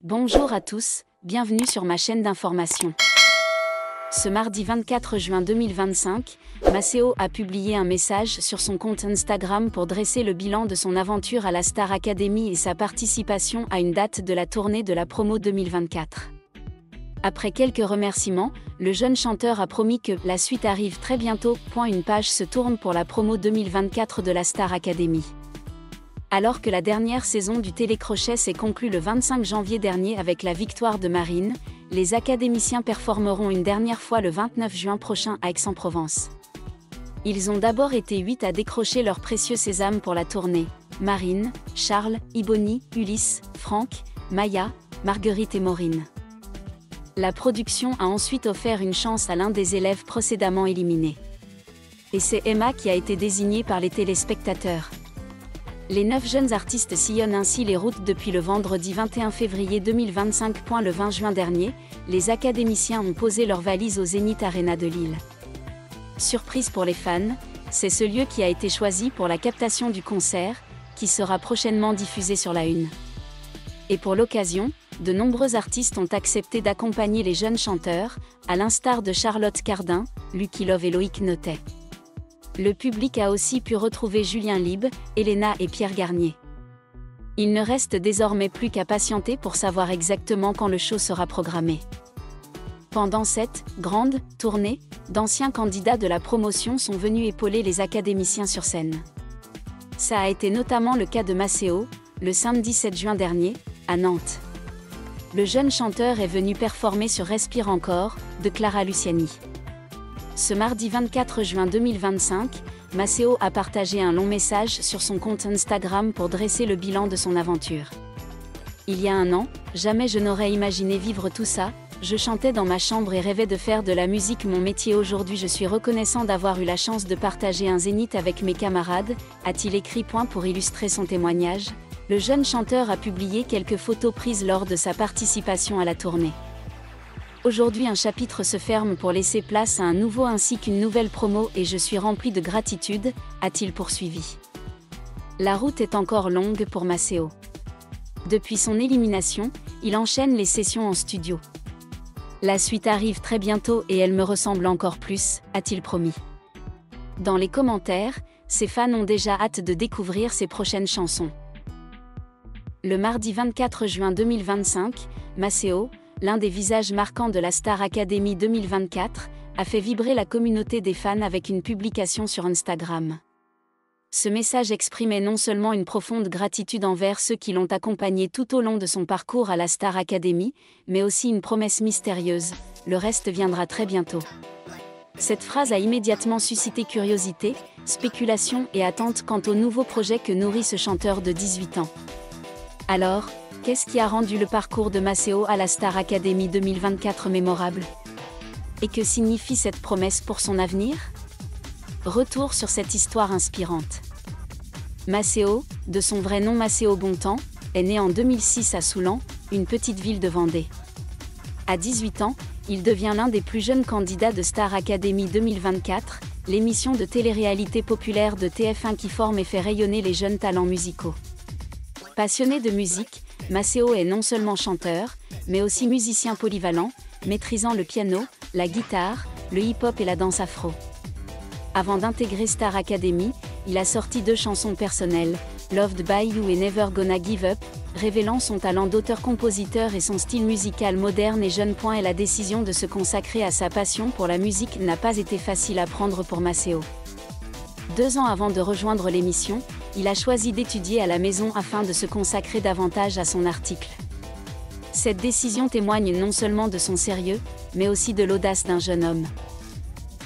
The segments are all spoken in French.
Bonjour à tous, bienvenue sur ma chaîne d'information. Ce mardi 24 juin 2025, Maceo a publié un message sur son compte Instagram pour dresser le bilan de son aventure à la Star Academy et sa participation à une date de la tournée de la promo 2024. Après quelques remerciements, le jeune chanteur a promis que « la suite arrive très bientôt ». Une page se tourne pour la promo 2024 de la Star Academy. Alors que la dernière saison du télécrochet s'est conclue le 25 janvier dernier avec la victoire de Marine, les académiciens performeront une dernière fois le 29 juin prochain à Aix-en-Provence. Ils ont d'abord été 8 à décrocher leur précieux sésame pour la tournée: Marine, Charles, Iboni, Ulysse, Franck, Maya, Marguerite et Maureen. La production a ensuite offert une chance à l'un des élèves précédemment éliminés. Et c'est Emma qui a été désignée par les téléspectateurs. Les 9 jeunes artistes sillonnent ainsi les routes depuis le vendredi 21 février 2025. Le 20 juin dernier, les académiciens ont posé leurs valises au Zénith Arena de Lille. Surprise pour les fans, c'est ce lieu qui a été choisi pour la captation du concert, qui sera prochainement diffusé sur la Une. Et pour l'occasion, de nombreux artistes ont accepté d'accompagner les jeunes chanteurs, à l'instar de Charlotte Cardin, Lucky Love et Loïc Notet. Le public a aussi pu retrouver Julien Lieb, Elena et Pierre Garnier. Il ne reste désormais plus qu'à patienter pour savoir exactement quand le show sera programmé. Pendant cette grande tournée, d'anciens candidats de la promotion sont venus épauler les académiciens sur scène. Ça a été notamment le cas de Maceo, le samedi 7 juin dernier, à Nantes. Le jeune chanteur est venu performer sur Respire encore, de Clara Luciani. Ce mardi 24 juin 2025, Maceo a partagé un long message sur son compte Instagram pour dresser le bilan de son aventure. Il y a un an, jamais je n'aurais imaginé vivre tout ça, je chantais dans ma chambre et rêvais de faire de la musique mon métier. Aujourd'hui je suis reconnaissant d'avoir eu la chance de partager un zénith avec mes camarades, a-t-il écrit. Pour illustrer son témoignage, le jeune chanteur a publié quelques photos prises lors de sa participation à la tournée. Aujourd'hui un chapitre se ferme pour laisser place à un nouveau ainsi qu'une nouvelle promo et je suis rempli de gratitude, a-t-il poursuivi. La route est encore longue pour Maceo. Depuis son élimination, il enchaîne les sessions en studio. La suite arrive très bientôt et elle me ressemble encore plus, a-t-il promis. Dans les commentaires, ses fans ont déjà hâte de découvrir ses prochaines chansons. Le mardi 24 juin 2025, Maceo, l'un des visages marquants de la Star Academy 2024, a fait vibrer la communauté des fans avec une publication sur Instagram. Ce message exprimait non seulement une profonde gratitude envers ceux qui l'ont accompagné tout au long de son parcours à la Star Academy, mais aussi une promesse mystérieuse: le reste viendra très bientôt. Cette phrase a immédiatement suscité curiosité, spéculation et attente quant au nouveau projet que nourrit ce chanteur de 18 ans. Alors, qu'est-ce qui a rendu le parcours de Maceo à la Star Academy 2024 mémorable? Et que signifie cette promesse pour son avenir? Retour sur cette histoire inspirante. Maceo, de son vrai nom Maceo Bontemps, est né en 2006 à Soulan, une petite ville de Vendée. À 18 ans, il devient l'un des plus jeunes candidats de Star Academy 2024, l'émission de télé-réalité populaire de TF1 qui forme et fait rayonner les jeunes talents musicaux. Passionné de musique, Maceo est non seulement chanteur, mais aussi musicien polyvalent, maîtrisant le piano, la guitare, le hip-hop et la danse afro. Avant d'intégrer Star Academy, il a sorti 2 chansons personnelles, Loved by You et Never Gonna Give Up, révélant son talent d'auteur-compositeur et son style musical moderne et jeune. Et la décision de se consacrer à sa passion pour la musique n'a pas été facile à prendre pour Maceo. 2 ans avant de rejoindre l'émission, il a choisi d'étudier à la maison afin de se consacrer davantage à son article. Cette décision témoigne non seulement de son sérieux, mais aussi de l'audace d'un jeune homme.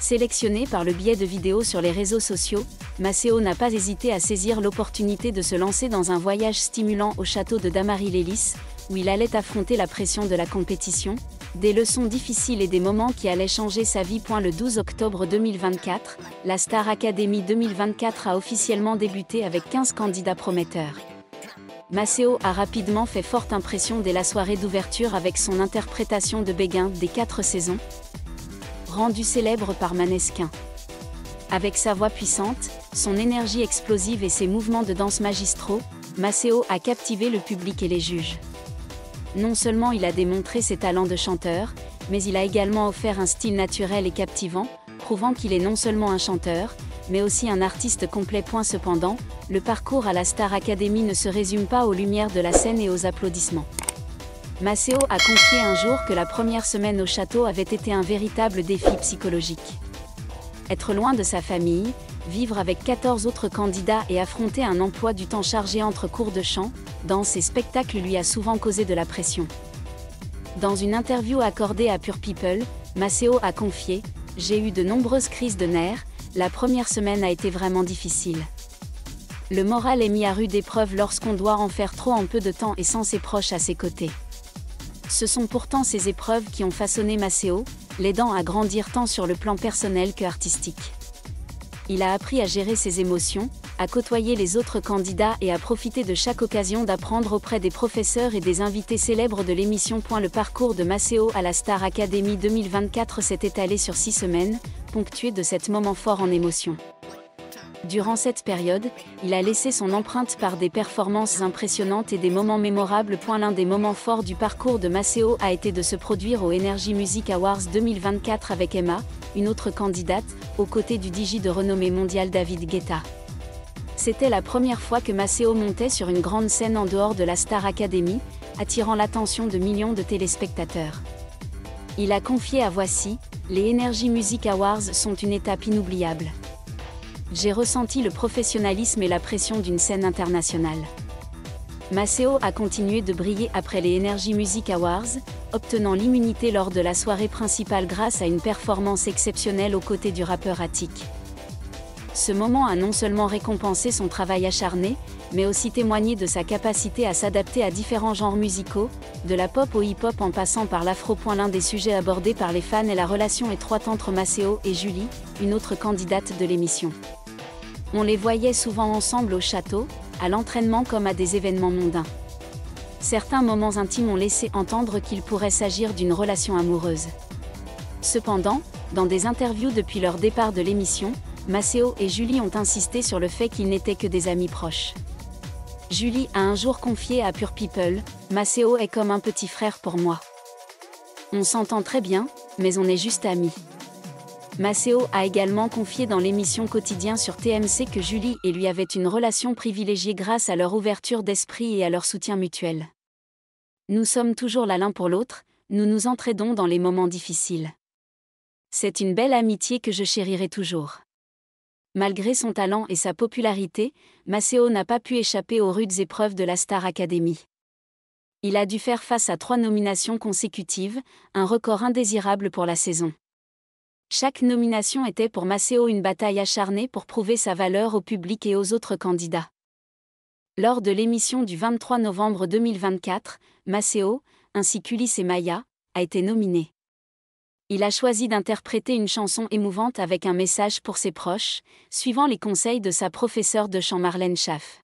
Sélectionné par le biais de vidéos sur les réseaux sociaux, Maceo n'a pas hésité à saisir l'opportunité de se lancer dans un voyage stimulant au château de Damary-Lélis, où il allait affronter la pression de la compétition, des leçons difficiles et des moments qui allaient changer sa vie. Le 12 octobre 2024, la Star Academy 2024 a officiellement débuté avec 15 candidats prometteurs. Maceo a rapidement fait forte impression dès la soirée d'ouverture avec son interprétation de Béguin des 4 saisons. rendu célèbre par Maneskin. Avec sa voix puissante, son énergie explosive et ses mouvements de danse magistraux, Maceo a captivé le public et les juges. Non seulement il a démontré ses talents de chanteur, mais il a également offert un style naturel et captivant, prouvant qu'il est non seulement un chanteur, mais aussi un artiste complet. Cependant, le parcours à la Star Academy ne se résume pas aux lumières de la scène et aux applaudissements. Maceo a confié un jour que la première semaine au château avait été un véritable défi psychologique. Être loin de sa famille, vivre avec 14 autres candidats et affronter un emploi du temps chargé entre cours de chant, danse et spectacles lui a souvent causé de la pression. Dans une interview accordée à Pure People, Maceo a confié « J'ai eu de nombreuses crises de nerfs, la première semaine a été vraiment difficile. Le moral est mis à rude épreuve lorsqu'on doit en faire trop en peu de temps et sans ses proches à ses côtés. » Ce sont pourtant ces épreuves qui ont façonné Maceo, l'aidant à grandir tant sur le plan personnel que artistique. Il a appris à gérer ses émotions, à côtoyer les autres candidats et à profiter de chaque occasion d'apprendre auprès des professeurs et des invités célèbres de l'émission. Le parcours de Maceo à la Star Academy 2024 s'est étalé sur 6 semaines, ponctué de 7 moments forts en émotion. Durant cette période, il a laissé son empreinte par des performances impressionnantes et des moments mémorables. L'un des moments forts du parcours de Maceo a été de se produire aux Energy Music Awards 2024 avec Emma, une autre candidate, aux côtés du DJ de renommée mondiale David Guetta. C'était la première fois que Maceo montait sur une grande scène en dehors de la Star Academy, attirant l'attention de millions de téléspectateurs. Il a confié à Voici, les Energy Music Awards sont une étape inoubliable. J'ai ressenti le professionnalisme et la pression d'une scène internationale. Maceo a continué de briller après les Energy Music Awards, obtenant l'immunité lors de la soirée principale grâce à une performance exceptionnelle aux côtés du rappeur Attic. Ce moment a non seulement récompensé son travail acharné, mais aussi témoigné de sa capacité à s'adapter à différents genres musicaux, de la pop au hip-hop en passant par l'afro. L'un des sujets abordés par les fans est la relation étroite entre Maceo et Julie, une autre candidate de l'émission. On les voyait souvent ensemble au château, à l'entraînement comme à des événements mondains. Certains moments intimes ont laissé entendre qu'il pourrait s'agir d'une relation amoureuse. Cependant, dans des interviews depuis leur départ de l'émission, Maceo et Julie ont insisté sur le fait qu'ils n'étaient que des amis proches. Julie a un jour confié à Pure People, « Maceo est comme un petit frère pour moi. On s'entend très bien, mais on est juste amis. » Maceo a également confié dans l'émission Quotidien sur TMC que Julie et lui avaient une relation privilégiée grâce à leur ouverture d'esprit et à leur soutien mutuel. « Nous sommes toujours là l'un pour l'autre, nous nous entraidons dans les moments difficiles. C'est une belle amitié que je chérirai toujours. » Malgré son talent et sa popularité, Maceo n'a pas pu échapper aux rudes épreuves de la Star Academy. Il a dû faire face à 3 nominations consécutives, un record indésirable pour la saison. Chaque nomination était pour Maceo une bataille acharnée pour prouver sa valeur au public et aux autres candidats. Lors de l'émission du 23 novembre 2024, Maceo, ainsi qu'Ulysse et Maya, a été nominé. Il a choisi d'interpréter une chanson émouvante avec un message pour ses proches, suivant les conseils de sa professeure de chant Marlène Schaff.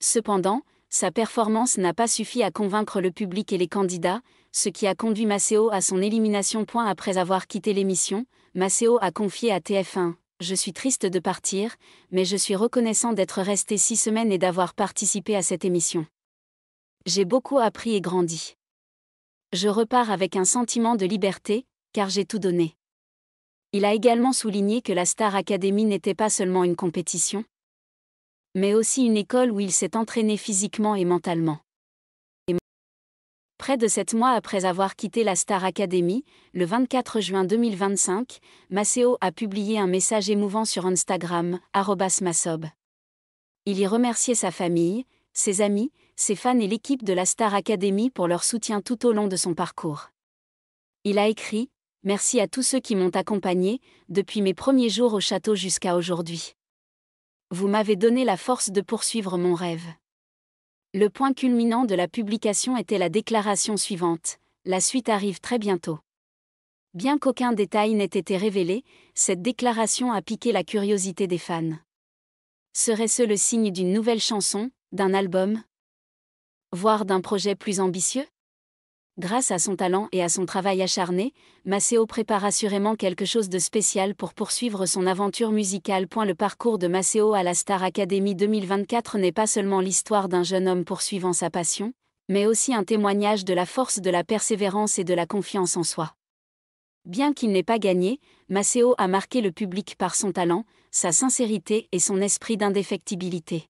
Cependant, sa performance n'a pas suffi à convaincre le public et les candidats, ce qui a conduit Maceo à son élimination. Après avoir quitté l'émission, Maceo a confié à TF1 « Je suis triste de partir, mais je suis reconnaissant d'être resté 6 semaines et d'avoir participé à cette émission. J'ai beaucoup appris et grandi. Je repars avec un sentiment de liberté, car j'ai tout donné. » Il a également souligné que la Star Academy n'était pas seulement une compétition, mais aussi une école où il s'est entraîné physiquement et mentalement. Près de 7 mois après avoir quitté la Star Academy, le 24 juin 2025, Maceo a publié un message émouvant sur Instagram, @masob. Il y remerciait sa famille, ses amis, ses fans et l'équipe de la Star Academy pour leur soutien tout au long de son parcours. Il a écrit « Merci à tous ceux qui m'ont accompagné, depuis mes premiers jours au château jusqu'à aujourd'hui. Vous m'avez donné la force de poursuivre mon rêve. » Le point culminant de la publication était la déclaration suivante, « La suite arrive très bientôt. » Bien qu'aucun détail n'ait été révélé, cette déclaration a piqué la curiosité des fans. Serait-ce le signe d'une nouvelle chanson, d'un album, voire d'un projet plus ambitieux ? Grâce à son talent et à son travail acharné, Maceo prépare assurément quelque chose de spécial pour poursuivre son aventure musicale. Le parcours de Maceo à la Star Academy 2024 n'est pas seulement l'histoire d'un jeune homme poursuivant sa passion, mais aussi un témoignage de la force de la persévérance et de la confiance en soi. Bien qu'il n'ait pas gagné, Maceo a marqué le public par son talent, sa sincérité et son esprit d'indéfectibilité.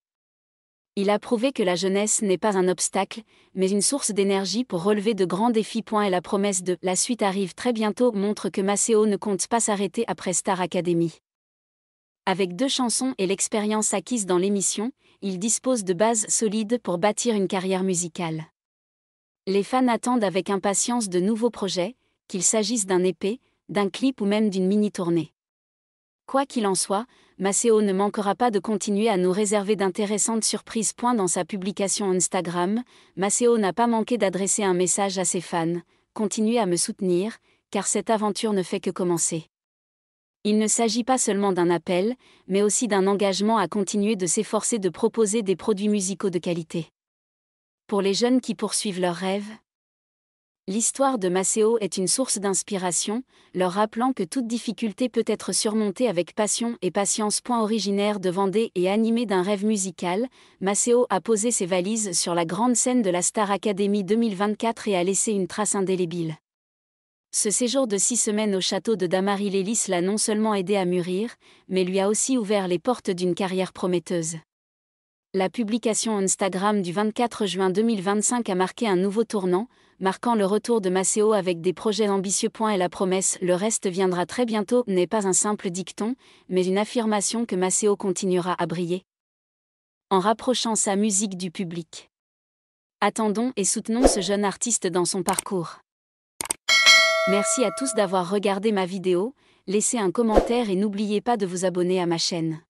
Il a prouvé que la jeunesse n'est pas un obstacle, mais une source d'énergie pour relever de grands défis. Et la promesse de « la suite arrive très bientôt » montre que Maceo ne compte pas s'arrêter après Star Academy. Avec 2 chansons et l'expérience acquise dans l'émission, il dispose de bases solides pour bâtir une carrière musicale. Les fans attendent avec impatience de nouveaux projets, qu'il s'agisse d'un EP, d'un clip ou même d'une mini-tournée. Quoi qu'il en soit, Maceo ne manquera pas de continuer à nous réserver d'intéressantes surprises. Dans sa publication Instagram, Maceo n'a pas manqué d'adresser un message à ses fans: continuez à me soutenir, car cette aventure ne fait que commencer. Il ne s'agit pas seulement d'un appel, mais aussi d'un engagement à continuer de s'efforcer de proposer des produits musicaux de qualité. Pour les jeunes qui poursuivent leurs rêves, l'histoire de Maceo est une source d'inspiration, leur rappelant que toute difficulté peut être surmontée avec passion et patience. Originaire de Vendée et animé d'un rêve musical, Maceo a posé ses valises sur la grande scène de la Star Academy 2024 et a laissé une trace indélébile. Ce séjour de 6 semaines au château de Damary-Lélis l'a non seulement aidé à mûrir, mais lui a aussi ouvert les portes d'une carrière prometteuse. La publication Instagram du 24 juin 2025 a marqué un nouveau tournant, marquant le retour de Maceo avec des projets ambitieux. Et la promesse « le reste viendra très bientôt » n'est pas un simple dicton, mais une affirmation que Maceo continuera à briller, en rapprochant sa musique du public. Attendons et soutenons ce jeune artiste dans son parcours. Merci à tous d'avoir regardé ma vidéo, laissez un commentaire et n'oubliez pas de vous abonner à ma chaîne.